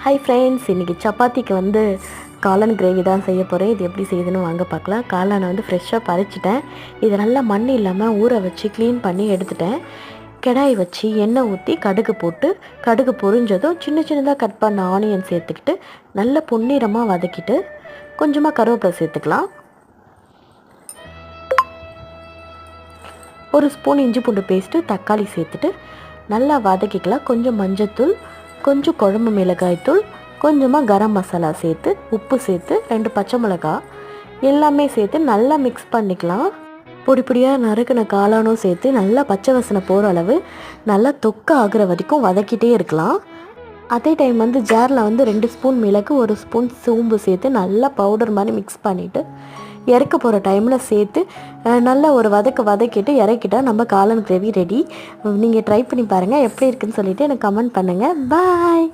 Hi friends, இன்றைக்கி சப்பாத்திக்கு வந்து காளான் கிரேவி தான் செய்ய போகிறேன். இது எப்படி செய்யுதுன்னு வாங்க பார்க்கலாம். காளானை வந்து ஃப்ரெஷ்ஷாக பறிச்சிட்டேன். இதை நல்லா மண் இல்லாமல் ஊற வச்சு க்ளீன் பண்ணி எடுத்துட்டேன். கடாய் வச்சு எண்ணெய் ஊற்றி கடுகு போட்டு, கடுகு பொரிஞ்சதும் சின்ன சின்னதாக கட் பண்ண ஆனியன் சேர்த்துக்கிட்டு நல்லா பொன்னிறமாக வதக்கிட்டு கொஞ்சமாக கருவேப்பிலை சேர்த்துக்கலாம். ஒரு ஸ்பூன் இஞ்சி பூண்டு பேஸ்ட்டு, தக்காளி சேர்த்துட்டு நல்லா வதக்கிக்கலாம். கொஞ்சம் மஞ்சத்தூள், கொஞ்சம் குழம்பு மிளகாய்த்தூள், கொஞ்சமாக கரம் மசாலா சேர்த்து, உப்பு சேர்த்து 2 பச்சை மிளகாய் எல்லாமே சேர்த்து நல்லா மிக்ஸ் பண்ணிக்கலாம். பொடி பொடியாக நறுக்கின காளானும் சேர்த்து நல்லா பச்சை வாசனை போகிற அளவு நல்லா தொக்க ஆகிற வரைக்கும் வதக்கிட்டே இருக்கலாம். அதே டைம் வந்து ஜாரில் வந்து 2 ஸ்பூன் மிளகு, 1 ஸ்பூன் சோம்பு சேர்த்து நல்லா பவுடர் மாதிரி மிக்ஸ் பண்ணிவிட்டு இறக்க போகிற டைமில் சேர்த்து நல்லா ஒரு வதக்கிட்டு இறக்கிட்டால் நம்ம காளான் கிரேவி ரெடி. நீங்கள் ட்ரை பண்ணி பாருங்கள், எப்படி இருக்குன்னு சொல்லிவிட்டு எனக்கு கமெண்ட் பண்ணுங்கள். பாய்.